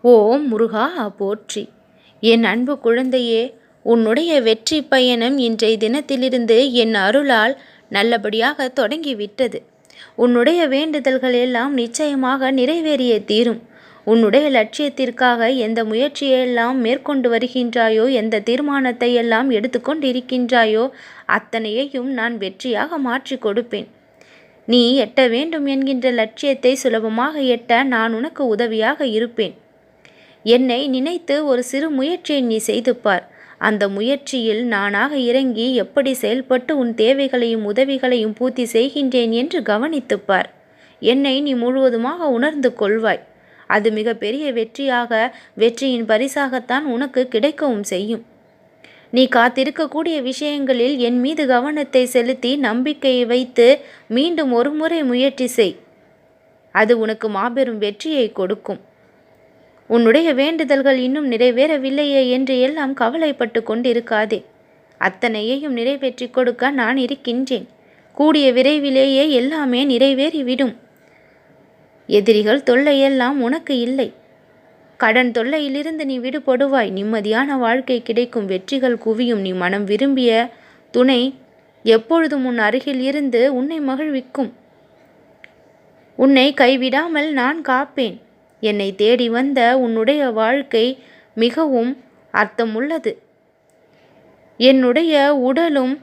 ஓம் முருகா போற்றி. என் அன்பு குழந்தையே, உன்னுடைய வெற்றி பயணம் இன்றைய தினத்திலிருந்து என் அருளால் நல்லபடியாக தொடங்கிவிட்டது. உன்னுடைய வேண்டுதல்கள் எல்லாம் நிச்சயமாக நிறைவேறியே தீரும். உன்னுடைய லட்சியத்திற்காக எந்த முயற்சியெல்லாம் மேற்கொண்டு வருகின்றாயோ, எந்த தீர்மானத்தை எல்லாம் எடுத்துக்கொண்டிருக்கின்றாயோ, அத்தனையையும் நான் வெற்றியாக மாற்றி கொடுப்பேன். நீ எட்ட வேண்டும் என்கின்ற லட்சியத்தை சுலபமாக எட்ட நான் உனக்கு உதவியாக இருப்பேன். என்னை நினைத்து ஒரு சிறு முயற்சியை நீ செய்து பார். அந்த முயற்சியில் நானாக இறங்கி எப்படி செயல்பட்டு உன் தேவைகளையும் உதவிகளையும் பூர்த்தி செய்கின்றேன் என்று கவனித்துப்பார். என்னை நீ முழுவதுமாக உணர்ந்து கொள்வாய். அது மிக பெரிய வெற்றியின் பரிசாகத்தான் உனக்கு கிடைக்கவும் செய்யும். நீ காத்திருக்கக்கூடிய விஷயங்களில் என் மீது கவனத்தை செலுத்தி நம்பிக்கையை வைத்து மீண்டும் ஒரு முறை முயற்சி செய். அது உனக்கு மாபெரும் வெற்றியை கொடுக்கும். உன்னுடைய வேண்டுதல்கள் இன்னும் நிறைவேறவில்லையே என்று எல்லாம் கவலைப்பட்டு கொண்டிருக்காதே. அத்தனையையும் நிறைவேற்றி கொடுக்க நான் இருக்கின்றேன். கூடிய விரைவிலேயே எல்லாமே நிறைவேறிவிடும். எதிரிகள் தொல்லையெல்லாம் உனக்கு இல்லை. கடன் தொல்லையிலிருந்து நீ விடுபடுவாய். நிம்மதியான வாழ்க்கை கிடைக்கும். வெற்றிகள் குவியும். நீ மனம் விரும்பிய துணை எப்பொழுதும் உன் அருகில் இருந்து உன்னை மகிழ்விக்கும். உன்னை கைவிடாமல் நான் காப்பேன். என்னை தேடி வந்த உன்னுடைய வாழ்க்கை மிகவும் அர்த்தமுள்ளது. என்னுடைய உடலும்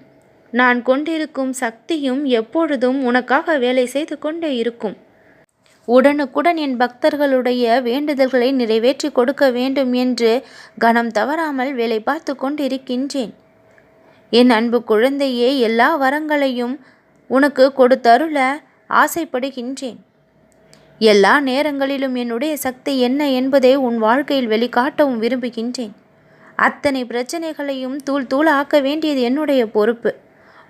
நான் கொண்டிருக்கும் சக்தியும் எப்பொழுதும் உனக்காக வேலை செய்து கொண்டே இருக்கும். உடனுக்குடன் என் பக்தர்களுடைய வேண்டுதல்களை நிறைவேற்றி கொடுக்க வேண்டும் என்று கணம் தவறாமல் வேலை பார்த்து கொண்டிருக்கின்றேன். என் அன்பு குழந்தையே, எல்லா வரங்களையும் உனக்கு கொடுத்தருள ஆசைப்படுகின்றேன். எல்லா நேரங்களிலும் என்னுடைய சக்தி என்ன என்பதை உன் வாழ்க்கையில் வெளிக்காட்டவும் விரும்புகின்றேன். அத்தனை பிரச்சனைகளையும் தூள் தூள் ஆக்க வேண்டியது என்னுடைய பொறுப்பு.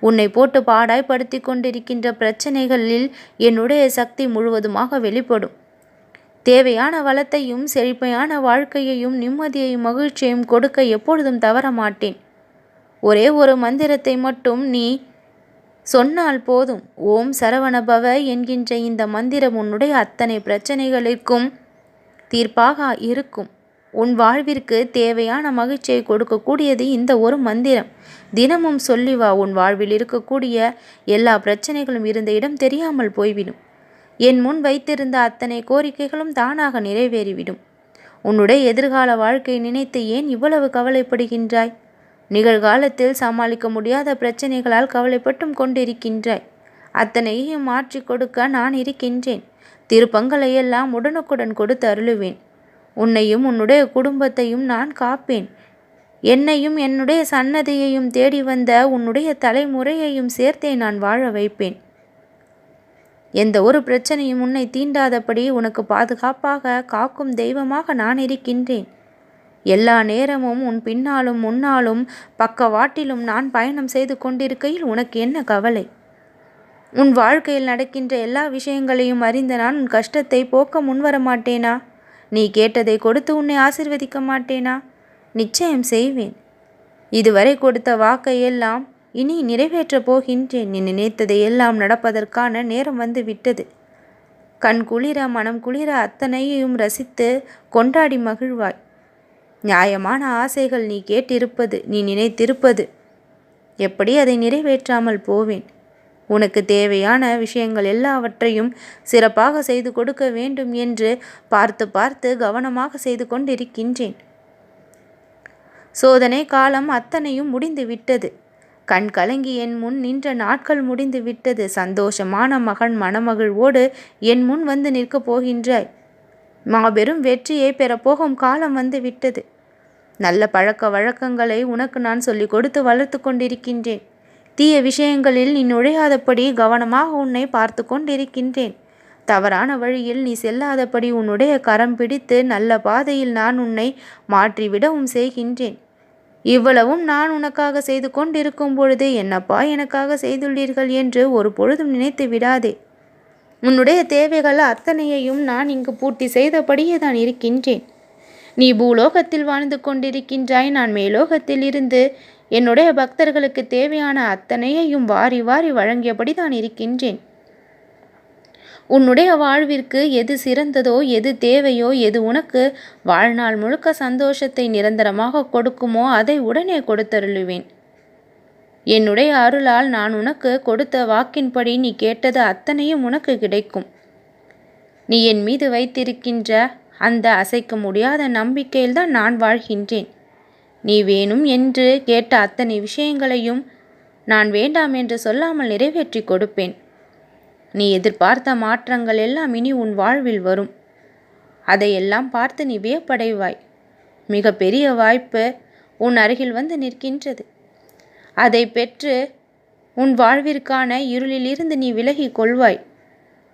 உன்னை போட்டு பாடாய்படுத்தி கொண்டிருக்கின்ற பிரச்சனைகளில் என்னுடைய சக்தி முழுவதுமாக வெளிப்படும். தேவையான வளத்தையும் செழிப்பையான வாழ்க்கையையும் நிம்மதியையும் மகிழ்ச்சியையும் கொடுக்க எப்பொழுதும் தவற மாட்டேன். ஒரே ஒரு மந்திரத்தை மட்டும் நீ சொன்னால் போதும். ஓம் சரவணபவ என்கின்ற இந்த மந்திரம் உன்னுடைய அத்தனை பிரச்சனைகளுக்கும் தீர்ப்பாக இருக்கும். உன் வாழ்விற்கு தேவையான மகிழ்ச்சியை கொடுக்கக்கூடியது இந்த ஒரு மந்திரம். தினமும் சொல்லி வா. உன் வாழ்வில் இருக்கக்கூடிய எல்லா பிரச்சனைகளும் இருந்த இடம் தெரியாமல் போய்விடும். என் முன் வைத்திருந்த அத்தனை கோரிக்கைகளும் தானாக நிறைவேறிவிடும். உன்னுடைய எதிர்கால வாழ்க்கையை நினைத்து ஏன் இவ்வளவு கவலைப்படுகின்றாய்? நிகழ்காலத்தில் சமாளிக்க முடியாத பிரச்சனைகளால் கவலைப்பட்டும் கொண்டிருக்கின்றாய். அத்தனையையும் மாற்றி கொடுக்க நான் இருக்கின்றேன். திருப்பங்களையெல்லாம் உடனுக்குடன் கொடுத்து அருளுவேன். உன்னையும் உன்னுடைய குடும்பத்தையும் நான் காப்பேன். என்னையும் என்னுடைய சன்னதியையும் தேடி வந்த உன்னுடைய தலைமுறையையும் சேர்த்தே நான் வாழ வைப்பேன். எந்த ஒரு பிரச்சனையும் உன்னை தீண்டாதபடி உனக்கு பாதுகாப்பாக காக்கும் தெய்வமாக நான் இருக்கின்றேன். எல்லா நேரமும் உன் பின்னாலும் முன்னாலும் பக்கவாட்டிலும் நான் பயணம் செய்து கொண்டிருக்கையில் உனக்கு என்ன கவலை? உன் வாழ்க்கையில் நடக்கின்ற எல்லா விஷயங்களையும் அறிந்த நான் உன் கஷ்டத்தை போக்க முன்வர மாட்டேனா? நீ கேட்டதை கொடுத்து உன்னை ஆசீர்வதிக்க மாட்டேனா? நிச்சயம் செய்வேன். இதுவரை கொடுத்த வாக்கையெல்லாம் இனி நிறைவேற்றப் போகின்றேன். நீ நினைத்ததை எல்லாம் நடப்பதற்கான நேரம் வந்து விட்டது. கண் குளிர மனம் குளிர அத்தனையையும் ரசித்து கொண்டாடி மகிழ்வாய். நியாயமான ஆசைகள் நீ கேட்டிருப்பது, நீ நினைத்திருப்பது, எப்படி அதை நிறைவேற்றாமல் போவேன்? உனக்கு தேவையான விஷயங்கள் எல்லாவற்றையும் சிறப்பாக செய்து கொடுக்க வேண்டும் என்று பார்த்து பார்த்து கவனமாக செய்து கொண்டிருக்கின்றேன். சோதனை காலம் அத்தனையும் முடிந்து விட்டது. கண் கலங்கி என் முன் நின்ற நாட்கள் முடிந்து விட்டது. சந்தோஷமான மகன் மணமகிழ்வோடு என் முன் வந்து நிற்கப் போகின்றாய். மாபெரும் வெற்றியை பெறப்போகும் காலம் வந்து விட்டது. நல்ல பழக்க வழக்கங்களை உனக்கு நான் சொல்லிக் கொடுத்து வளர்த்து கொண்டிருக்கின்றேன். தீய விஷயங்களில் நீ நுழையாதபடி கவனமாக உன்னை பார்த்து கொண்டிருக்கின்றேன். தவறான வழியில் நீ செல்லாதபடி உன்னுடைய கரம் பிடித்து நல்ல பாதையில் நான் உன்னை மாற்றிவிடவும் செய்கின்றேன். இவ்வளவும் நான் உனக்காக செய்து கொண்டிருக்கும் பொழுது என்னப்பா எனக்காக செய்துள்ளீர்கள் என்று ஒரு பொழுதும் நினைத்து விடாதே. உன்னுடைய தேவைகள் அத்தனையையும் நான் இங்கு பூர்த்தி செய்தபடியே தான் இருக்கின்றேன். நீ பூலோகத்தில் வாழ்ந்து கொண்டிருக்கின்றாய். நான் மேலோகத்தில் இருந்து என்னுடைய பக்தர்களுக்கு தேவையான அத்தனையையும் வாரி வாரி வழங்கியபடி தான் இருக்கின்றேன். உன்னுடைய வாழ்விற்கு எது சிறந்ததோ, எது தேவையோ, எது உனக்கு வாழ்நாள் முழுக்க சந்தோஷத்தை நிரந்தரமாக கொடுக்குமோ அதை உடனே கொடுத்தருளுவேன். என்னுடைய அருளால் நான் உனக்கு கொடுத்த வாக்கின்படி நீ கேட்டது அத்தனையும் உனக்கு கிடைக்கும். நீ என் மீது வைத்திருக்கின்ற அந்த அசைக்க முடியாத நம்பிக்கையில்தான் நான் வாழ்கின்றேன். நீ வேணும் என்று கேட்ட அத்தனை விஷயங்களையும் நான் வேண்டாம் என்று சொல்லாமல் நிறைவேற்றி கொடுப்பேன். நீ எதிர்பார்த்த மாற்றங்கள் எல்லாம் இனி உன் வாழ்வில் வரும். அதையெல்லாம் பார்த்து நீ வியப்படைவாய். மிக பெரிய வாய்ப்பு உன் அருகில் வந்து நிற்கின்றது. அதை பெற்று உன் வாழ்விற்கான இருளிலிருந்து நீ விலகி கொள்வாய்.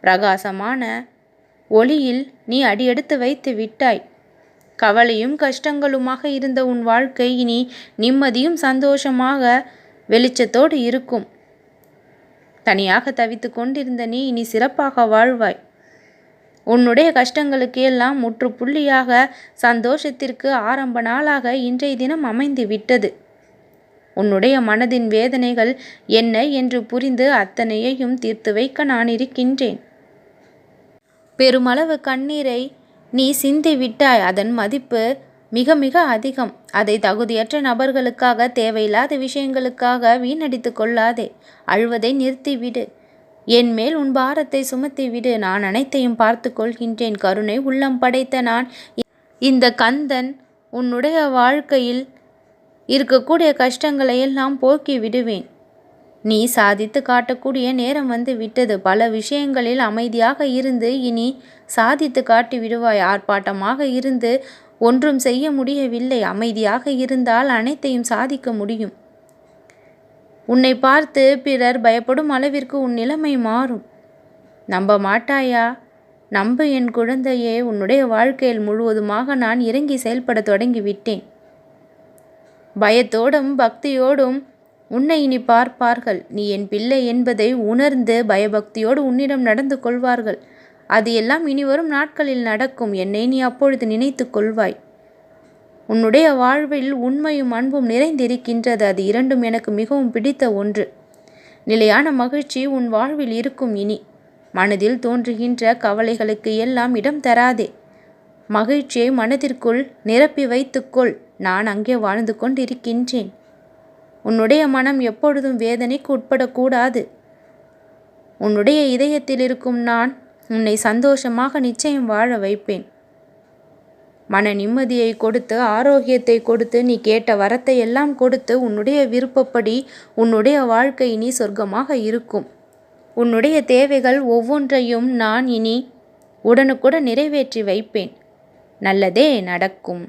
பிரகாசமான ஒளியில் நீ அடியெடுத்து வைத்து விட்டாய். கவலையும் கஷ்டங்களுமாக இருந்த உன் வாழ்க்கை இனி நிம்மதியும் சந்தோஷமாக வெளிச்சத்தோடு இருக்கும். தனியாக தவித்து கொண்டிருந்த நீ இனி சிறப்பாக வாழ்வாய். உன்னுடைய கஷ்டங்களுக்கு எல்லாம் முற்றுப்புள்ளியாக சந்தோஷத்திற்கு ஆரம்ப நாளாக இன்றைய தினம் அமைந்து விட்டது. உன்னுடைய மனதின் வேதனைகள் என்ன என்று புரிந்து அத்தனையையும் தீர்த்து வைக்க நான் இருக்கின்றேன். பெருமளவு கண்ணீரை நீ சிந்தி விட்டாய். அதன் மதிப்பு மிக மிக அதிகம். அதை தகுதியற்ற நபர்களுக்காக, தேவையில்லாத விஷயங்களுக்காக வீணடித்து கொள்ளாதே. அழுவதை நிறுத்திவிடு. என் மேல் உன் பாரத்தை சுமத்தி விடு. நான் அனைத்தையும் பார்த்து கொள்கின்றேன். கருணை உள்ளம் படைத்த நான் இந்த கந்தன் உன்னுடைய வாழ்க்கையில் இருக்கக்கூடிய கஷ்டங்களை எல்லாம் போக்கி விடுவேன். நீ சாதித்து காட்டக்கூடிய நேரம் வந்து விட்டது. பல விஷயங்களில் அமைதியாக இருந்து இனி சாதித்து காட்டி விடுவாய். ஆர்ப்பாட்டமாக இருந்து ஒன்றும் செய்ய முடியவில்லை. அமைதியாக இருந்தால் அனைத்தையும் சாதிக்க முடியும். உன்னை பார்த்து பிறர் பயப்படும் அளவிற்கு உன் நிலைமை மாறும். நம்ப மாட்டாயா? நம்பு என் குழந்தையே. உன்னுடைய வாழ்க்கையில் முழுவதுமாக நான் இறங்கி செயல்பட தொடங்கிவிட்டேன். பயத்தோடும் பக்தியோடும் உன்னை இனி பார்ப்பார்கள். நீ என் பிள்ளை என்பதை உணர்ந்து பயபக்தியோடு உன்னிடம் நடந்து கொள்வார்கள். அது எல்லாம் இனி வரும் நாட்களில் நடக்கும். என்னை நீ அப்பொழுது நினைத்து கொள்வாய். உன்னுடைய வாழ்வில் உண்மையும் அன்பும் நிறைந்திருக்கின்றது. அது இரண்டும் எனக்கு மிகவும் பிடித்த ஒன்று. நிலையான மகிழ்ச்சி உன் வாழ்வில் இருக்கும். இனி மனதில் தோன்றுகின்ற கவலைகளுக்கு எல்லாம் இடம் தராதே. மகிழ்ச்சியை மனதிற்குள் நிரப்பி வைத்துக்கொள். நான் அங்கே வாழ்ந்து கொண்டிருக்கின்றேன். உன்னுடைய மனம் எப்பொழுதும் வேதனைக்கு உட்படக்கூடாது. உன்னுடைய இதயத்தில் இருக்கும் நான் உன்னை சந்தோஷமாக நிச்சயம் வாழ வைப்பேன். மன நிம்மதியை கொடுத்து, ஆரோக்கியத்தை கொடுத்து, நீ கேட்ட வரத்தை எல்லாம் கொடுத்து, உன்னுடைய விருப்பப்படி உன்னுடைய வாழ்க்கை இனி சொர்க்கமாக இருக்கும். உன்னுடைய தேவைகள் ஒவ்வொன்றையும் நான் இனி உடனுக்குடன் நிறைவேற்றி வைப்பேன். நல்லதே நடக்கும்.